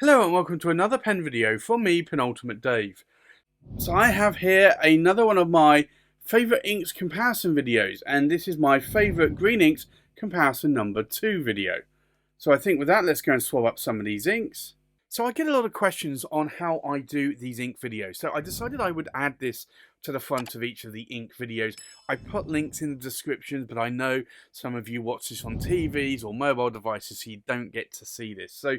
Hello and welcome to another pen video from me, Penultimate Dave. So I have here another one of my favourite inks comparison videos, and this is my favourite green inks comparison number 2 video. So I think with that, let's go and swap up some of these inks. So I get a lot of questions on how I do these ink videos, so I decided I would add this to the front of each of the ink videos. I put links in the description, but I know some of you watch this on TVs or mobile devices, so you don't get to see this. So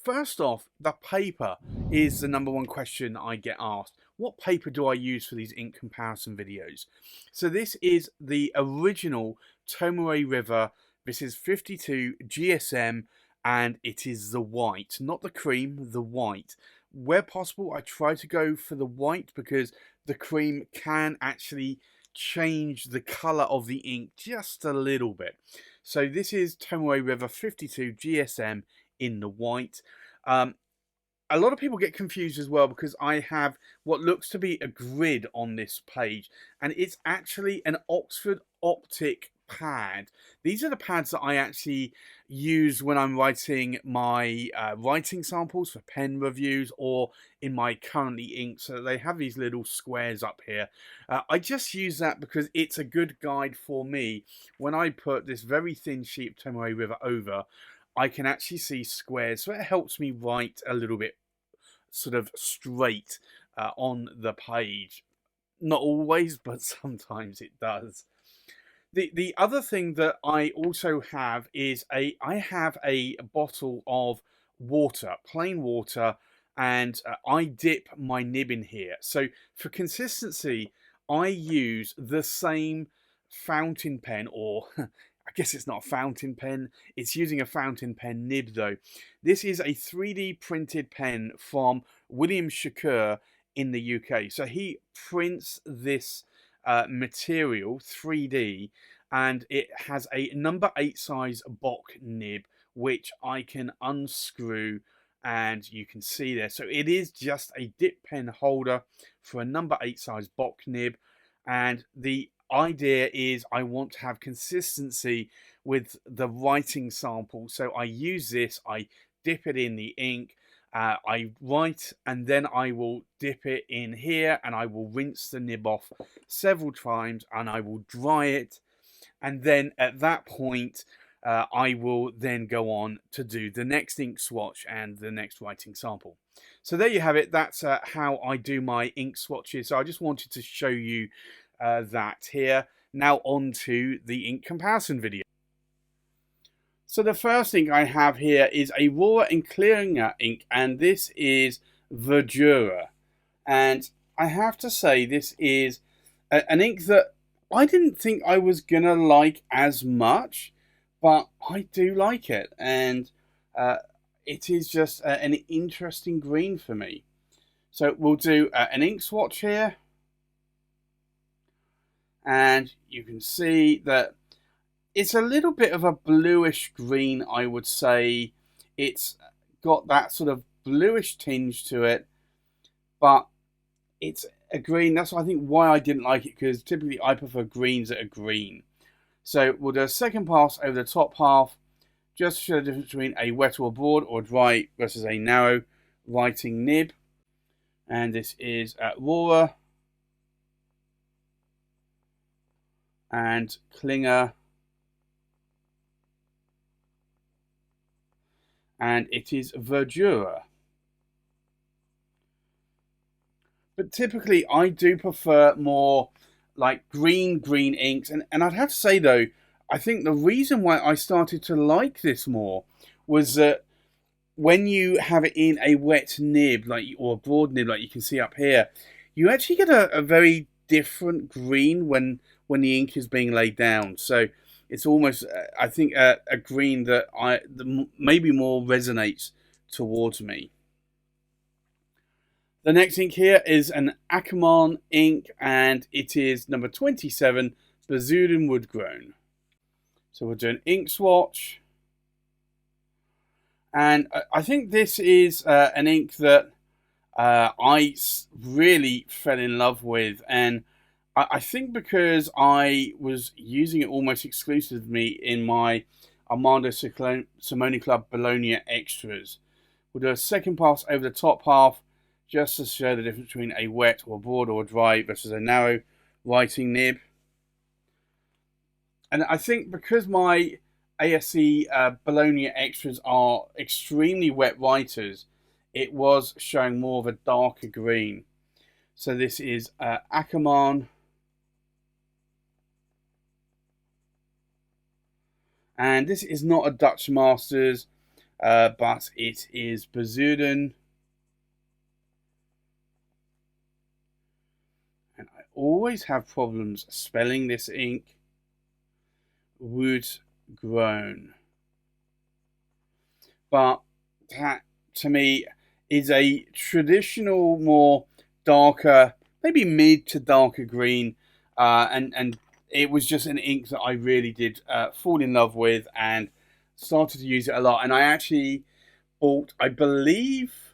first off, the paper is the number one question I get asked. What paper do I use for these ink comparison videos? So this is the original Tomoe River. This is 52 GSM, and it is the white, not the cream, the white. Where possible, I try to go for the white because the cream can actually change the color of the ink just a little bit. So this is Tomoe River 52 GSM in the white. A lot of people get confused as well because I have what looks to be a grid on this page, and it's actually an Oxford Optik pad. These are the pads that I actually use when I'm writing my writing samples for pen reviews or in my currently ink. So they have these little squares up here. I just use that because it's a good guide for me when I put this very thin sheet of Tomoe River over. I can actually see squares, so it helps me write a little bit sort of straight on the page. Not always, but sometimes it does. The other thing that I also have is I have a bottle of water, plain water, and I dip my nib in here. So for consistency, I use the same fountain pen, or I guess it's not a fountain pen, it's using a fountain pen nib though. This is a 3D printed pen from William Shakour in the UK. So he prints this material 3D, and it has a number 8 size Bock nib which I can unscrew, and you can see there. So it is just a dip pen holder for a number 8 size Bock nib, and the idea is I want to have consistency with the writing sample. So I use this, I dip it in the ink, I write, and then I will dip it in here, and I will rinse the nib off several times, and I will dry it, and then at that point I will then go on to do the next ink swatch and the next writing sample. So there you have it. That's how I do my ink swatches. So I just wanted to show you that here. Now on to the ink comparison video. So the first thing I have here is a Rohrer and Klingner ink, and this is Verdura. And I have to say, this is an ink that I didn't think I was gonna like as much, but I do like it, and it is just an interesting green for me. So we'll do an ink swatch here, and you can see that it's a little bit of a bluish green, I would say. It's got that sort of bluish tinge to it, but it's a green. That's I think why I didn't like it, because typically I prefer greens that are green. So we'll do a second pass over the top half, just to show the difference between a wet or broad or dry versus a narrow writing nib. And this is Rohrer and Klingner, and it is Verdura. But typically I do prefer more like green inks, and I'd have to say though, I think the reason why I started to like this more was that when you have it in a wet nib, like, or a broad nib like you can see up here, you actually get a very different green when the ink is being laid down. So it's almost, I think, a green that maybe more resonates towards me. The next ink here is an Akkerman ink, and it is number 27, Bezuidenwoud-groen. So we'll do an ink swatch. And I think this is an ink that I really fell in love with, and I think because I was using it almost exclusively in my Armando Simone Club Bologna extras, We'll do a second pass over the top half, just to show the difference between a wet or broad or dry versus a narrow writing nib. And I think because my ASC Bologna extras are extremely wet writers, it was showing more of a darker green. So this is Akkerman. And this is not a Dutch Masters, but it is Bezuidenwoud. And I always have problems spelling this ink. Wood-grown. But that, to me, is a traditional, more darker, maybe mid to darker green. And it was just an ink that I really did fall in love with and started to use it a lot. And I actually bought, I believe,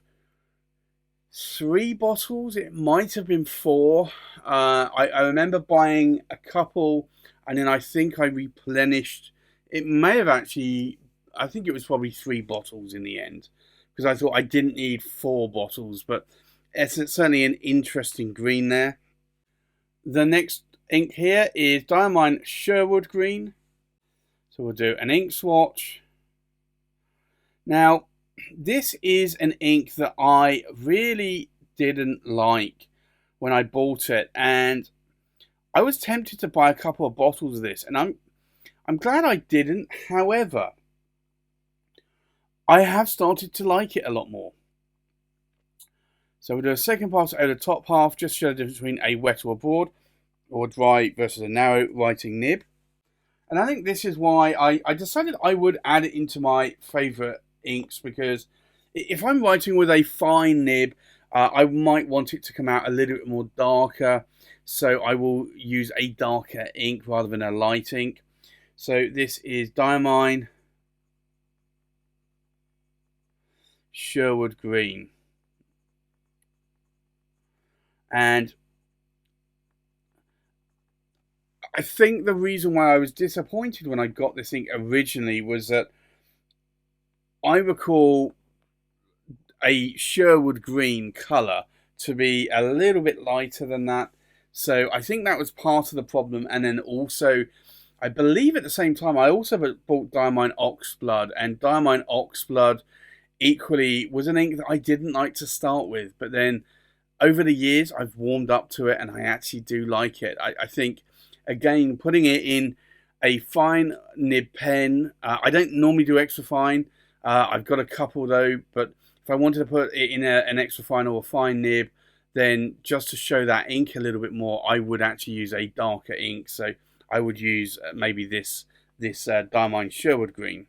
3 bottles. It might have been 4. I remember buying a couple, and then I think I replenished. It may have actually, I think it was probably 3 bottles in the end, because I thought I didn't need 4 bottles, but it's certainly an interesting green there. The next ink here is Diamine Sherwood Green. So we'll do an ink swatch. Now, this is an ink that I really didn't like when I bought it, and I was tempted to buy a couple of bottles of this, and I'm glad I didn't. However, I have started to like it a lot more. So we'll do a second pass over the top half, just to show the difference between a wet or broad or dry versus a narrow writing nib. And I think this is why I decided I would add it into my favourite inks, because if I'm writing with a fine nib, I might want it to come out a little bit more darker, so I will use a darker ink rather than a light ink. So this is Diamine Sherwood Green. And I think the reason why I was disappointed when I got this ink originally was that I recall a Sherwood Green colour to be a little bit lighter than that. So I think that was part of the problem. And then also, I believe at the same time, I also bought Diamine Oxblood. And Diamine Oxblood equally was an ink that I didn't like to start with. But then over the years, I've warmed up to it and I actually do like it. I think, again, putting it in a fine nib pen. I don't normally do extra fine. I've got a couple though, but if I wanted to put it in an extra fine or a fine nib, then just to show that ink a little bit more, I would actually use a darker ink. So I would use maybe this Diamine Sherwood Green.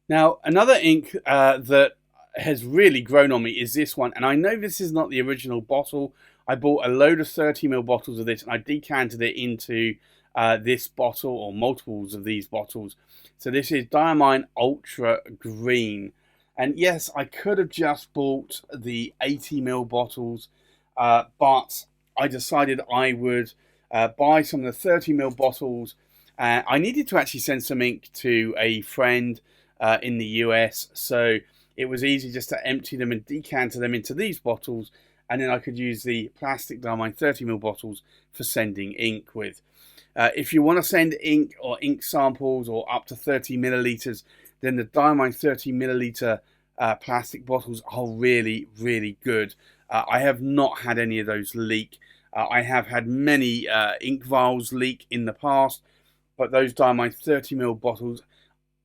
Now, another ink that has really grown on me is this one, and I know this is not the original bottle. I bought a load of 30ml bottles of this, and I decanted it into this bottle, or multiples of these bottles. So this is Diamine Ultra Green. And yes, I could have just bought the 80ml bottles, but I decided I would buy some of the 30ml bottles. I needed to actually send some ink to a friend in the US, so it was easy just to empty them and decant them into these bottles, and then I could use the plastic Diamine 30ml bottles for sending ink with. If you want to send ink or ink samples or up to 30 millilitres, then the Diamine 30 milliliter plastic bottles are really, really good. I have not had any of those leak. I have had many ink vials leak in the past, but those Diamine 30ml bottles,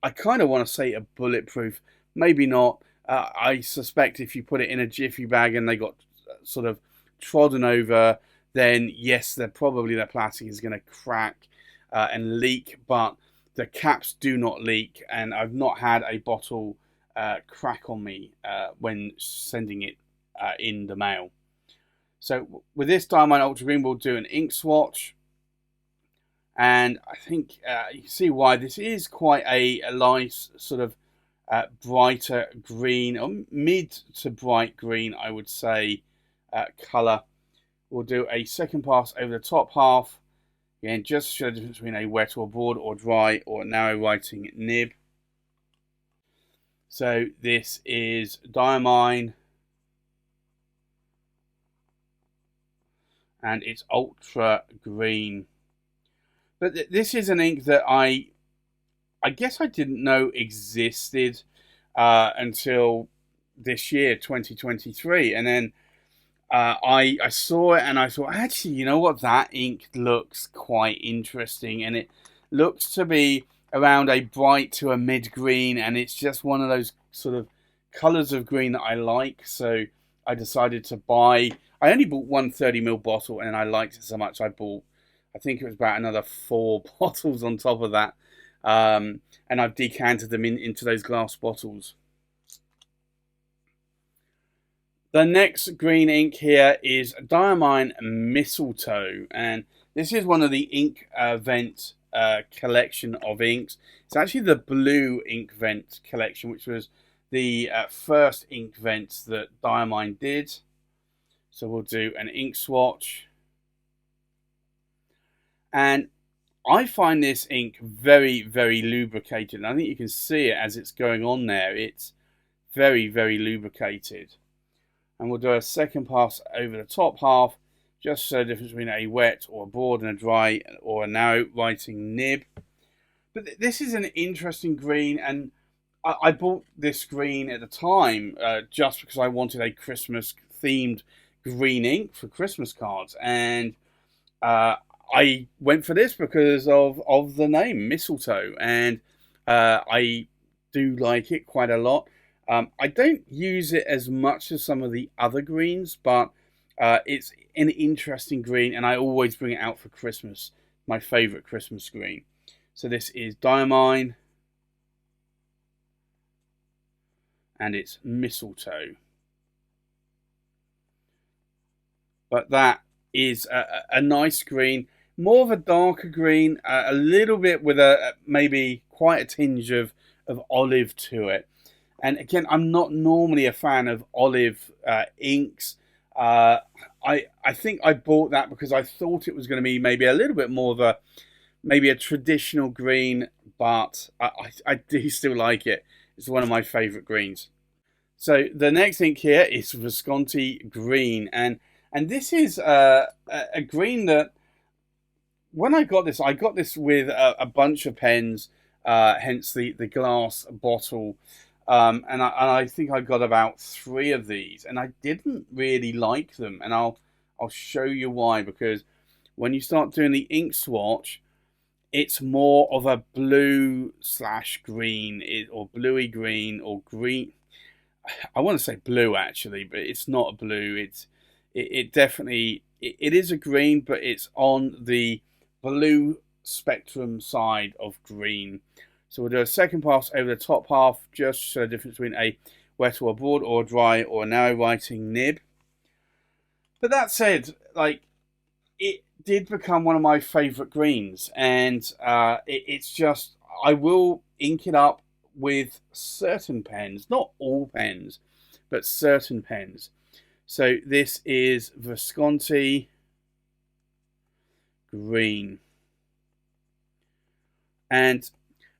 I kind of want to say are bulletproof. Maybe not. I suspect if you put it in a jiffy bag and they got sort of trodden over, then yes, their plastic is going to crack and leak, but the caps do not leak, and I've not had a bottle crack on me when sending it in the mail. So with this Diamine Ultra Green, we'll do an ink swatch, and I think you can see why this is quite a nice sort of brighter green, or mid to bright green, I would say, colour. We'll do a second pass over the top half. Again, just to show the difference between a wet or broad or dry or narrow writing nib. So this is Diamine, and it's ultra green. But this is an ink that I guess I didn't know existed until this year, 2023, and then I saw it and I thought, actually, you know what, that ink looks quite interesting, and it looks to be around a bright to a mid green, and it's just one of those sort of colours of green that I like. So I decided to buy. I only bought one 30ml bottle, and I liked it so much I bought, I think it was about another 4 bottles on top of that, and I've decanted them into those glass bottles. The next green ink here is Diamine Mistletoe, and this is one of the ink vent collection of inks. It's actually the blue ink vent collection, which was the first ink vent that Diamine did. So we'll do an ink swatch, and I find this ink very, very lubricated, and I think you can see it as it's going on there. It's very, very lubricated. And we'll do a second pass over the top half, just so the difference between a wet or a broad and a dry or a narrow writing nib. But this is an interesting green, and I bought this green at the time just because I wanted a Christmas themed green ink for Christmas cards, and I went for this because of the name Mistletoe, and I do like it quite a lot. I don't use it as much as some of the other greens, but it's an interesting green, and I always bring it out for Christmas. My favourite Christmas green. So this is Diamine, and it's Mistletoe. But that is a nice green, more of a darker green, a little bit with maybe quite a tinge of olive to it. And again, I'm not normally a fan of olive inks. I think I bought that because I thought it was going to be maybe a little bit more of a traditional green, but I do still like it. It's one of my favourite greens. So the next ink here is Visconti Green, and this is a green that when I got this with a bunch of pens, hence the glass bottle. And I think I got about 3 of these, and I didn't really like them, and I'll show you why. Because when you start doing the ink swatch, it's more of a blue / green, or bluey green, or green. I want to say blue actually, but it's not a blue. It definitely is a green, but it's on the blue spectrum side of green. So we'll do a second pass over the top half, just to show the difference between a wet or a broad or a dry or a narrow writing nib. But that said, like, it did become one of my favourite greens, and it's just, I will ink it up with certain pens, not all pens, but certain pens. So this is Visconti Green, and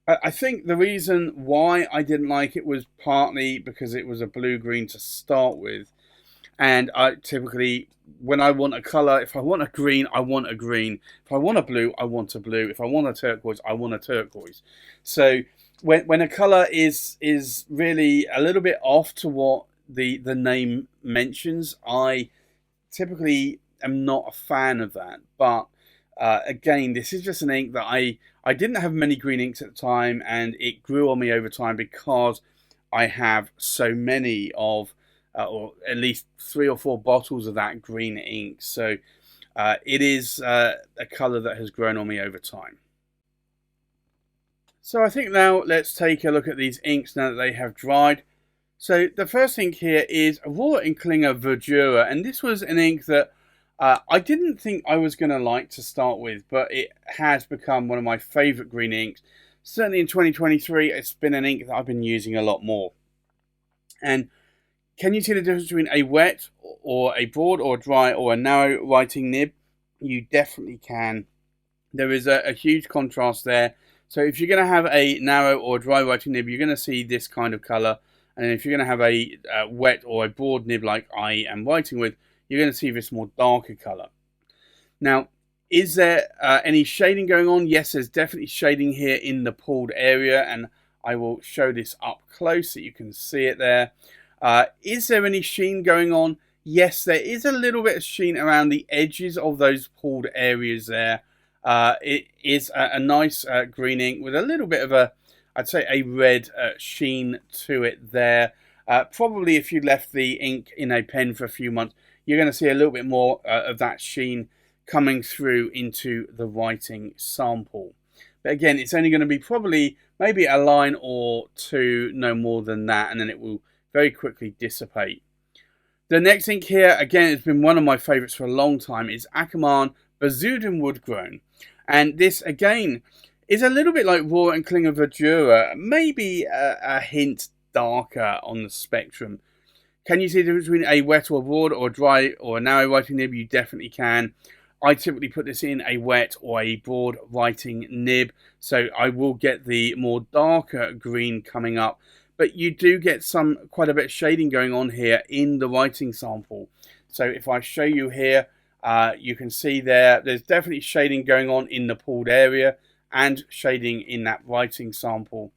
I think the reason why I didn't like it was partly because it was a blue-green to start with. And I typically, when I want a colour, if I want a green, I want a green. If I want a blue, I want a blue. If I want a turquoise, I want a turquoise. So when a colour is really a little bit off to what the name mentions, I typically am not a fan of that. But again, this is just an ink that I didn't have many green inks at the time, and it grew on me over time because I have so many of, or at least 3 or 4 bottles of that green ink. So it is a colour that has grown on me over time. So I think now let's take a look at these inks now that they have dried. So the first ink here is a Rohrer and Klingner Verdura, and this was an ink that I didn't think I was going to like to start with, but it has become one of my favourite green inks. Certainly in 2023, it's been an ink that I've been using a lot more. And can you see the difference between a wet or a broad or a dry or a narrow writing nib? You definitely can. There is a huge contrast there. So if you're going to have a narrow or dry writing nib, you're going to see this kind of colour. And if you're going to have a wet or a broad nib like I am writing with, you're going to see this more darker colour. Now, is there any shading going on? Yes, there's definitely shading here in the pulled area, and I will show this up close so you can see it there. Is there any sheen going on? Yes, there is a little bit of sheen around the edges of those pulled areas there. It is a nice green ink with a little bit of a, I'd say, a red sheen to it there. Probably if you left the ink in a pen for a few months, you're going to see a little bit more of that sheen coming through into the writing sample. But again, it's only going to be probably maybe a line or two, no more than that, and then it will very quickly dissipate. The next ink here, again, it's been one of my favourites for a long time, is Akkerman Bezuidenwoud-groen. And this, again, is a little bit like Rohrer and Klingner Verdura, maybe a hint darker on the spectrum. Can you see the difference between a wet or a broad or a dry or a narrow writing nib? You definitely can. I typically put this in a wet or a broad writing nib, so I will get the more darker green coming up. But you do get quite a bit of shading going on here in the writing sample. So if I show you here, you can see there's definitely shading going on in the pulled area and shading in that writing sample.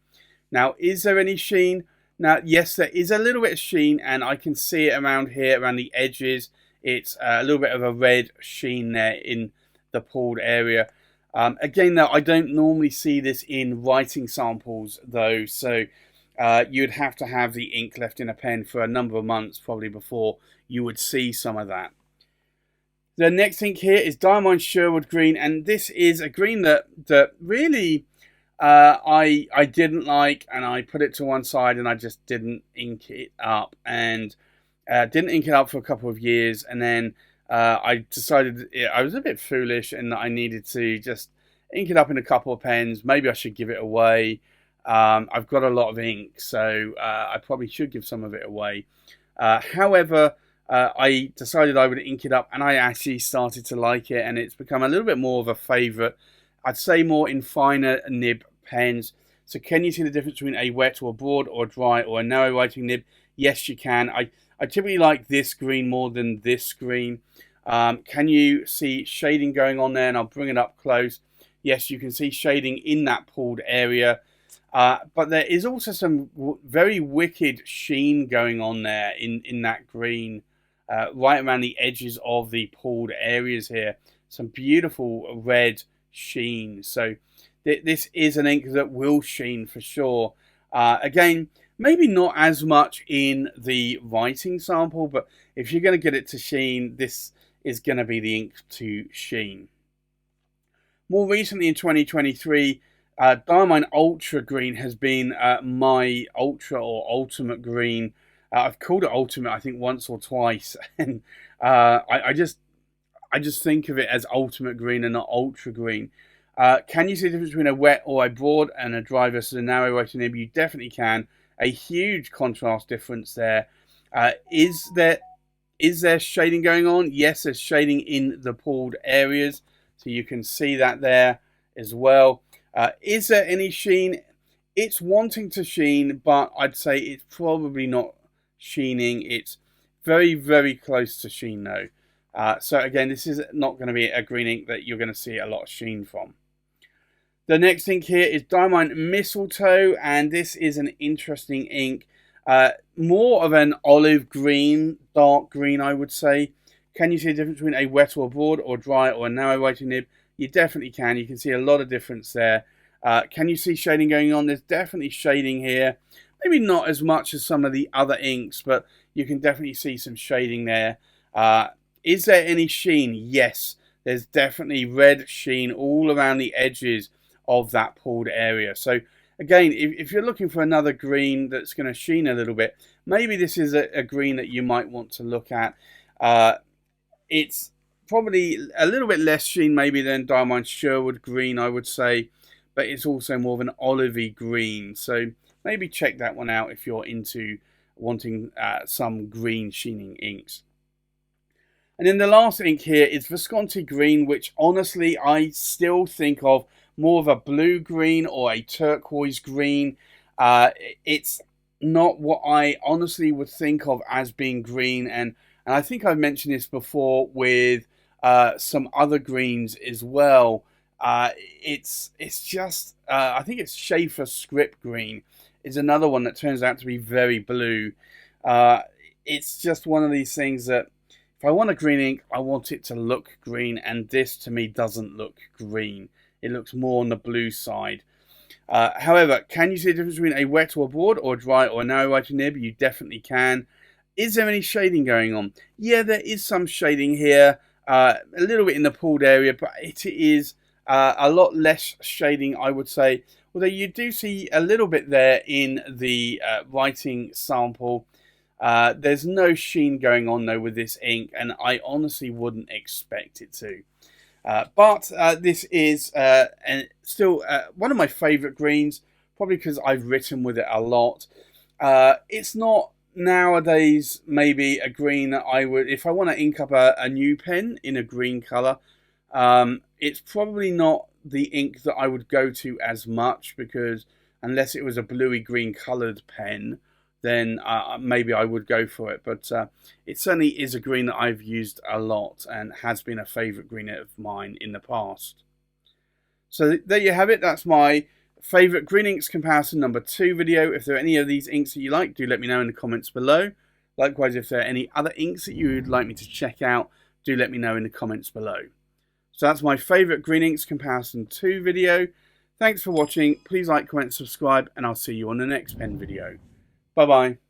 Now, is there any sheen? Now, yes, there is a little bit of sheen, and I can see it around here, around the edges. It's a little bit of a red sheen there in the pulled area. Again, though, I don't normally see this in writing samples, though, so you'd have to have the ink left in a pen for a number of months, probably, before you would see some of that. The next ink here is Diamine Sherwood Green, and this is a green that really I didn't like, and I put it to one side and I just didn't ink it up, and didn't ink it up for a couple of years, and then I decided I was a bit foolish and that I needed to just ink it up in a couple of pens. Maybe I should give it away. I've got a lot of ink, so I probably should give some of it away. However, I decided I would ink it up, and I actually started to like it, and it's become a little bit more of a favourite. I'd say more in finer nib pens. So can you see the difference between a wet or a broad or a dry or a narrow writing nib? Yes, you can. I typically like this green more than this green. Can you see shading going on there? And I'll bring it up close. Yes, you can see shading in that pulled area. But there is also some very wicked sheen going on there in that green, right around the edges of the pulled areas here. Some beautiful red sheen. So this is an ink that will sheen for sure. Again, maybe not as much in the writing sample, but if you're going to get it to sheen, this is going to be the ink to sheen. More recently in 2023, Diamine Ultra Green has been my ultra or ultimate green. I've called it ultimate, I think, once or twice, and I just think of it as ultimate green and not ultra green. Can you see the difference between a wet or a broad and a dry versus a narrow writing nib? You definitely can. A huge contrast difference there. Is there shading going on? Yes, there's shading in the pulled areas, so you can see that there as well. Is there any sheen? It's wanting to sheen, but I'd say it's probably not sheening. It's very, very close to sheen though. So again, this is not going to be a green ink that you're going to see a lot of sheen from. The next ink here is Diamine Mistletoe, and this is an interesting ink. More of an olive green, dark green, I would say. Can you see the difference between a wet or broad or dry or a narrow writing nib? You definitely can. You can see a lot of difference there. Can you see shading going on? There's definitely shading here. Maybe not as much as some of the other inks, but you can definitely see some shading there. Is there any sheen? Yes. There's definitely red sheen all around the edges of that pulled area. So again, if you're looking for another green that's going to sheen a little bit, maybe this is a green that you might want to look at. It's probably a little bit less sheen maybe than Diamine Sherwood Green, I would say, but it's also more of an olivey green. So maybe check that one out if you're into wanting some green sheening inks. And then the last ink here is Visconti Green, which honestly I still think of more of a blue green or a turquoise green. It's not what I honestly would think of as being green, and I think I've mentioned this before with some other greens as well. It's just I think it's Schaefer script green is another one that turns out to be very blue. It's just one of these things that if I want a green ink, I want it to look green, and this to me doesn't look green. It looks more on the blue side. However, can you see the difference between a wet or broad or dry or narrow writing nib? You definitely can. Is there any shading going on? Yeah, there is some shading here. A little bit in the pulled area, but it is a lot less shading, I would say. Although you do see a little bit there in the writing sample. There's no sheen going on though with this ink, and I honestly wouldn't expect it to. But this is still one of my favourite greens, probably because I've written with it a lot. It's not nowadays maybe a green that I would, if I want to ink up a new pen in a green colour, it's probably not the ink that I would go to as much, because unless it was a bluey green coloured pen, then maybe I would go for it. But it certainly is a green that I've used a lot and has been a favourite green of mine in the past. So there you have it. That's my favourite green inks comparison number 2 video. If there are any of these inks that you like, do let me know in the comments below. Likewise, if there are any other inks that you would like me to check out, do let me know in the comments below. So that's my favourite green inks comparison 2 video. Thanks for watching. Please like, comment, subscribe, and I'll see you on the next pen video. Bye-bye.